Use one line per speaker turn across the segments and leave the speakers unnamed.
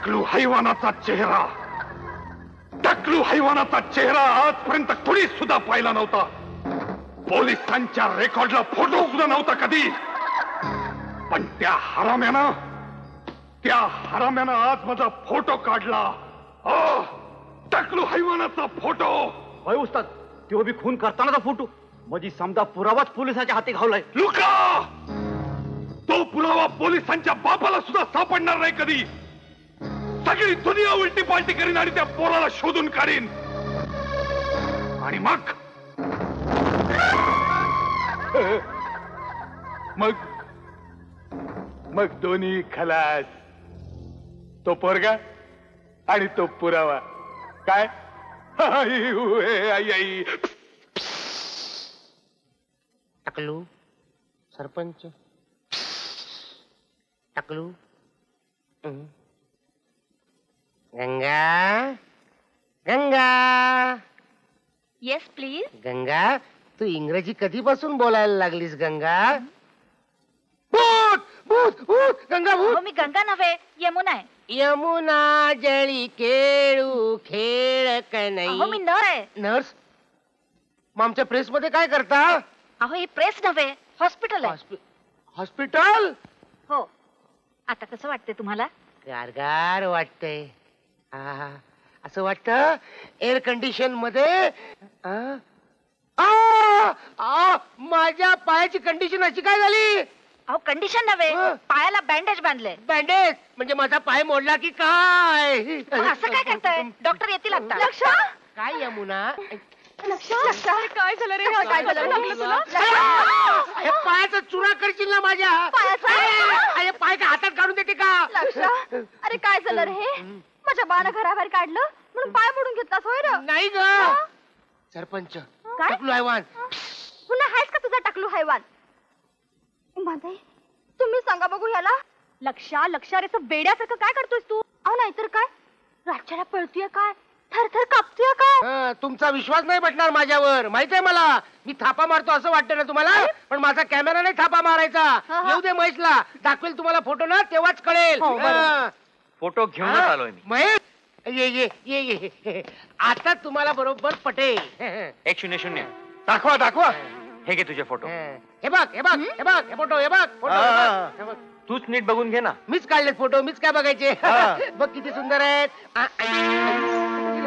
टकलू हैवानाचा चेहरा, टकलू हैवानाचा चेहरा आजपर्यंत कोणी सुद्धा पाहिला नव्हता. पोलिसांच्या रेकॉर्डला फोटो सुद्धा नव्हता कधी. पण त्या हराम्यानं आज माझा फोटो काढला. टकलू हैवानाचा फोटो.
होय उस्ताद, तो बी खून करतानाचा फोटो. म्हणजे समजा पुरावाच पोलिसांच्या हाती घावलाय.
लुका, तो पुरावा पोलिसांच्या बापाला सुद्धा सापडणार नाही कधी. सगळी दुनिया उलटी पालटी करीन आणि त्या पोराला शोधून काढीन. आणि मग मग दोन्ही खलास. तो पोरगा आणि तो पुरावा. काय आई
टकलू सरपंच, टकलू. गंगा, गंगा.
Yes please.
गंगा, तू इंग्रजी कधीपासून बोलायला लागलीस गंगा? भूत भूत भूत गंगा भूत.
मी गंगा नव्हे, यमुना आहे.
यमुना जळी खेळू खेळ कनई.
मी नर आहे.
नर्स? मग आमच्या प्रेस मध्ये काय करता?
अहो ही प्रेस नव्हे, हॉस्पिटल आहे.
हॉस्पिटल?
हो. आता कसं वाटतंय तुम्हाला?
गारगार वाटतंय. असं वाटतं एअर कंडिशन मध्ये. माझ्या पायाची कंडिशन अशी काय झाली?
अहो कंडिशन नव्हे, पायाला बँडेज बांधले.
बँडेज म्हणजे माझा पाय मोडला की काय?
असं काय करताय? डॉक्टर येतील आता. लक्ष.
काय यमुना?
काय झालं रे? काय झालं?
पायाचा चुरा करशील ना माझ्या? अरे पाय का हातात काढून देते का?
अरे काय झालं रे? माझ्या बाण घराबाहेर काढलं म्हणून पाय मोडून घेतलास होय रे?
नाही ग सरपंच. टकलू हैवान.
पुन्हा आहेस का तुझा टकलू हैवान? माझे तुम्ही सांगा बघू याला. लक्षा रे, तो बेड्यासारखं काय करतोयस तू? अहो नाहीतर काय, राज्याला पळतोय काय, थरथर कापतोय काय?
तुमचा विश्वास नाही बसणार माझ्यावर, माहित आहे मला. मी थापा मारतो असं वाटतं ना तुम्हाला, पण माझा कॅमेरा नाही थापा मारायचा. येऊ दे महेशला, दाखवेल तुम्हाला फोटो ना, तेव्हाच कळेल.
फोटो घेऊनच आलोय मी.
महेश ये ये ये ये. आता तुम्हाला बरोबर पटेल.
100.
दाखवा दाखवा.
हे घे तुझे फोटो.
हे बघ हे बघ हे बघ हे फोटो, हे बघ फोटो.
तूच नीट बघून घे ना.
मीच काढले फोटो, मीच काय बघायचे. बघ किती सुंदर आहेत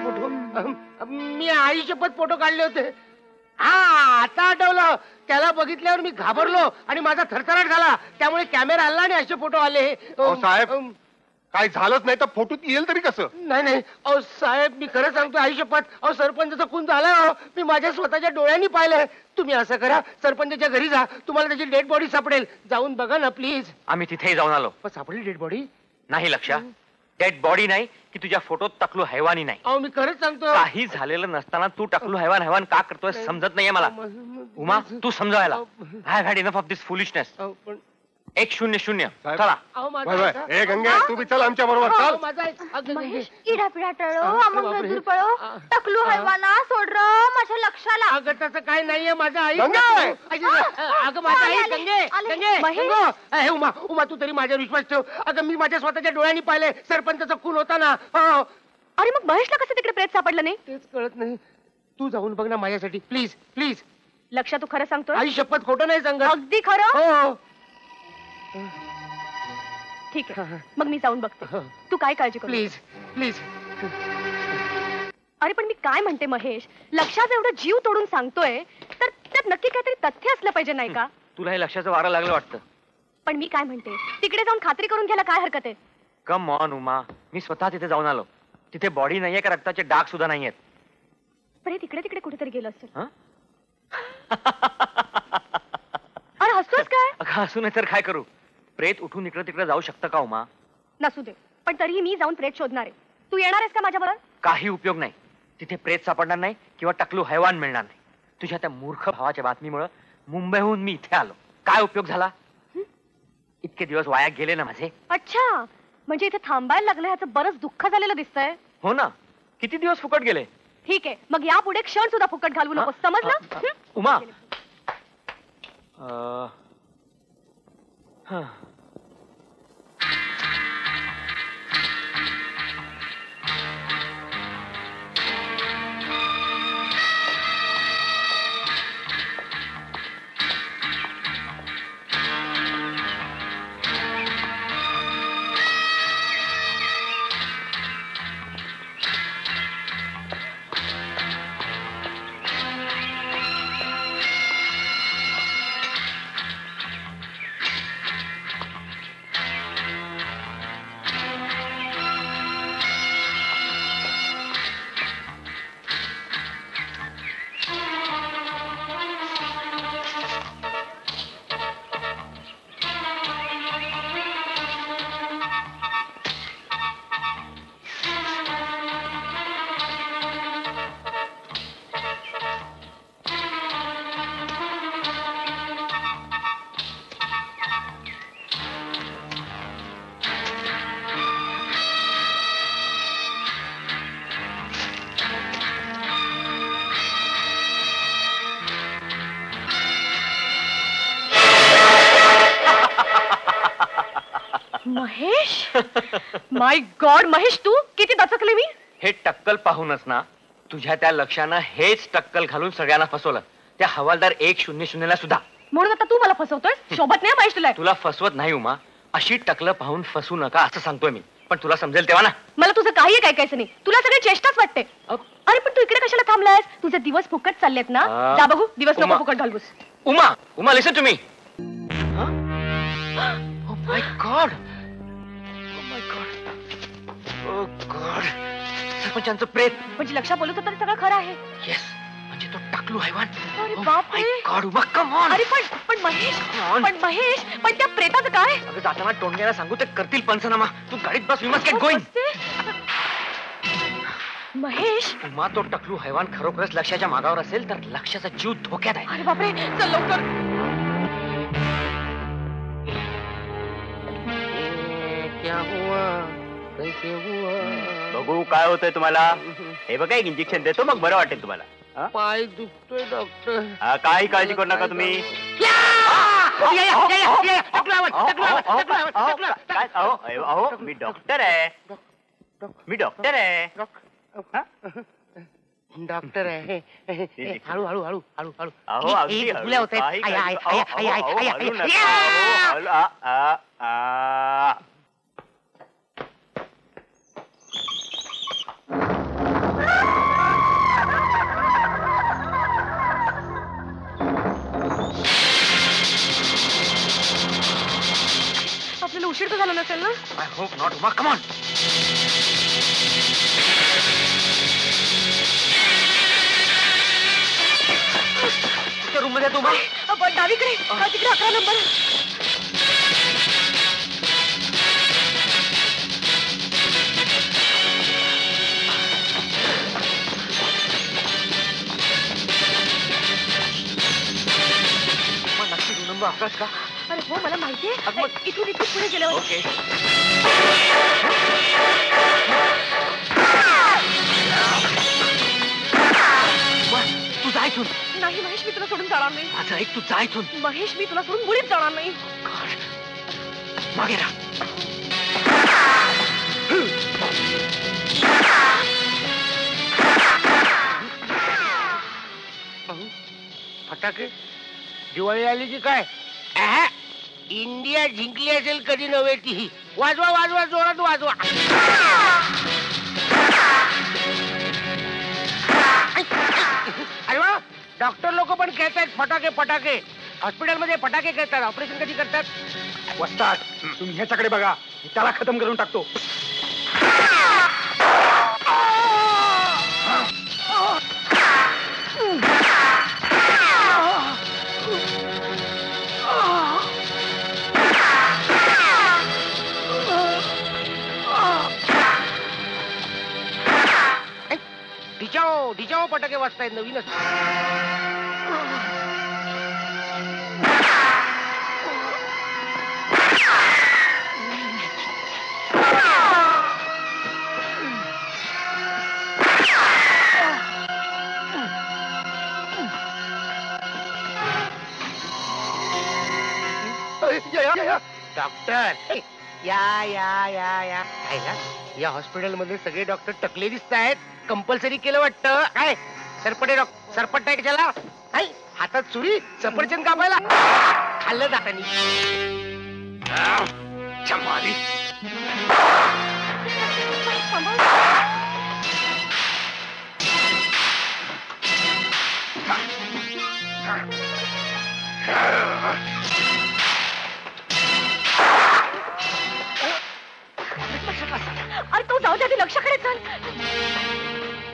फोटो. मी आई शपथ फोटो काढले होते. आता आठवलं. त्याला बघितल्यावर मी घाबरलो आणि माझा थरथराट झाला. त्यामुळे कॅमेरा आला आणि असे फोटो आले.
साहेब काय झालंच नाही तर फोटोत येईल तरी कसं?
नाही नाही अहो साहेब, मी खरं सांगतो आई शपथ. अहो सरपंचाचा खून झाला. मी माझ्या स्वतःच्या डोळ्यांनी पाहिलंय. तुम्ही असं करा, सरपंचाच्या घरी जा, तुम्हाला त्याची डेड बॉडी सापडेल. जाऊन बघा ना प्लीज.
आम्ही तिथेही जाऊन आलो.
पण सापडली डेड बॉडी?
नाही लक्षा, डेड बॉडी नाही की तुझ्या फोटोत टकलू हैवानी नाही.
अहो मी खरंच सांगतो.
काही झालेलं नसताना तू टकलू हैवान का करतोय समजत नाहीये मला. उमा, तू समजायला. I have had enough of this foolishness. 100. चला.
ए गंगे, तू बी चल आमच्या बरोबर.
इडा पिडा टळो, अमंगळ दूर पळो, टकलू हैवाना सोड र माझ्या लक्षाला.
अगं तसं काय नाहीये माझं आई.
गंगे!
अगं माझं आई. गंगे गंगे. हे उमा उमा, तू तरी माझ्यावर विश्वास ठेव. अगं मी माझ्या स्वतःच्या डोळ्यांनी पाहिले सरपंचाचा खून होता ना.
अरे मग महेशला कसं तिकडे प्रेत सापडलं नाही?
तेच कळत नाही. तू जाऊन बघ ना माझ्यासाठी प्लीज प्लीज.
लक्षा, तू खरं सांगतो?
आई शपथ, खोटं नाही सांगत.
अगदी खरं.
हो.
ठीक आहे, मग मी जाऊन बघते. तू काय काळजी करू.
Please please.
अरे पण मी काय म्हणते महेश, लक्षात एवढं जीव तोडून सांगतोय तर त्यात नक्की काहीतरी तथ्य असलं पाहिजे नाही का?
तुला हे लक्षाचं वारं लागलं वाटतं.
पण मी काय म्हणते, तिकडे जाऊन खात्री करून घ्यायला काय हरकत आहे?
कम ऑन उमा, मी स्वतः तिथे जाऊन आलो. तिथे बॉडी नाहीये का रक्ताचे डाग सुद्धा नाहीयेत.
पण हे तिकडे तिकडे कुठेतरी गेलं असेल. अरे हसतोस काय?
हसू नाही तर काय करू. प्रेत उठून इकडे तिकडे जाऊ शकतं का उमा?
नसू दे, पण तरीही मी जाऊन प्रेत शोधणार आहे. तू येणार आहेस का माझ्या बरोबर?
काही उपयोग नाही. तिथे प्रेत सापडणार नाही किंवा टकलू हैवान मिळणार नाही. तुझ्या त्या मूर्ख भावाच्या बातमीमुळे मुंबईहून मी इथे आलो. काय उपयोग झाला? इतके दिवस वाया गेले ना माझे.
अच्छा, म्हणजे इथे थांबायला लागलं ह्याचं बरंच दुःख झालेलं दिसतंय.
हो ना, किती दिवस फुकट गेले.
ठीक आहे, मग यापुढे क्षण सुद्धा फुकट घालवू नको, समजलं?
उमा,
महेश माय गॉड महेश तू किती दचकले मी.
हे टक्कल पाहूनच ना तुझ्या त्या लक्षानं हेच टक्कल घालून सगळ्यांना फसवलं. त्या हवालदार 100ला सुद्धा.
म्हणून आता तू मला फसवतोय. शोभत नाही महेश तुला.
तुला फसवत नाही उमा. अशी टकलं पाहून फसू नका असं सांगतोय मी. पण तुला समजेल तेव्हा ना.
मला तुझं काही ऐकायचं नाही. तुला सगळी चेष्टाच वाटते. अरे पण तू इकडे कशाला थांबलायस. तुझे दिवस फुकट चाललेत ना. जा बघू दिवस नको फुकट घालवूस.
उमा उमा लिसन तुम्ही. Oh my God! Oh my God! Oh God! सरपंचांचं प्रेत.
म्हणजे लक्षा बोलत होता सगळं खरं आहे.
येस म्हणजे तो टाकलू हैवान.
अरे बापरे.
God Uma come on.
अरे पण महेश पण त्या प्रेताचं काय.
अगं जाताना टोंडग्याला सांगू ते करतील पंचनामा. तू गाडीत बस. We must get going.
Mahesh
Uma तो टकलू हैवान खरोखरच लक्षाच्या मागावर असेल तर लक्षाचा जीव धोक्यात आहे.
अरे बापरे चल लवकर.
बघू काय होतंय तुम्हाला. हे बघा एक इंजेक्शन देतो मग बरं वाटेल तुम्हाला.
पाय दुखतोय डॉक्टर.
काही काळजी करू नका तुम्ही. अहो मी डॉक्टर आहे. मी डॉक्टर आहे.
डॉक्टर आहे. हळू हळू हळू हळू हळू.
अहो अगदी हळू.
आपल्याला उशीर तर झाला नसेल ना.
I hope not Uma come on. Room मध्ये तू
डावीकडे तिकडे 11 नंबर.
नक्की 2 नंबर 11 का.
अरे हो मला माहितीये. इथून पुढे गेल्यावर.
ओके. तू जा इथून.
नाही महेश मी तुला सोडून जाणार नाही.
माझं ऐक तू जा इथून.
महेश मी तुला सोडून मुळीच जाणार नाही.
मागे राहा.
फटाके दिवाळी आली की काय. इंडिया जिंकली असेल कधी नव्हे ती. वाजवा वाजवा जोरात वाजवा. अरे वा डॉक्टर लोक पण खेळतात फटाके. फटाके हॉस्पिटलमध्ये फटाके खेळतात. ऑपरेशन कधी करतात.
वस्ताद तुम्ही ह्याच्याकडे बघा. त्याला खतम करून टाकतो.
ढिचाओ फटाके वाजतायत नवीनच. डॉक्टर या या या या. या हॉस्पिटलमध्ये सगळे डॉक्टर टकले दिसत आहेत. कंपल्सरी केलं वाटतं. काय सरपट आहे कशाला. हातात सुरी सफरचंद कापायला. खाल्लं दातानी.
चमारी.
अरे तू जाऊ दे लक्षाकडे चल.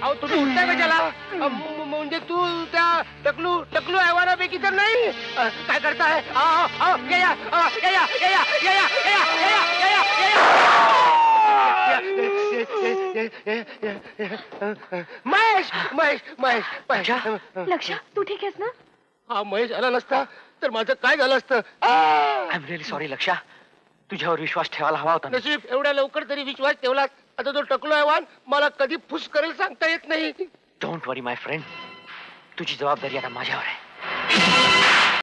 अहो तुम्ही उठताय कशाला. म्हणजे तू त्या टकलू हैवानापैकी तर नाही. काय करताय. महेश महेश महेश
लक्ष तू ठीक आहेस ना.
हा महेश आला नसता तर माझं काय झालं असतं.
आय एम रिअली सॉरी लक्षा. तुझ्यावर विश्वास ठेवायला हवा होता.
नशीब एवढ्या लवकर तरी विश्वास ठेवलास. आता तो टकलो हैवान मला कधी फुस करेल सांगता येत नाही.
Don't worry my friend. तुझी जबाबदारी आता माझ्यावर आहे.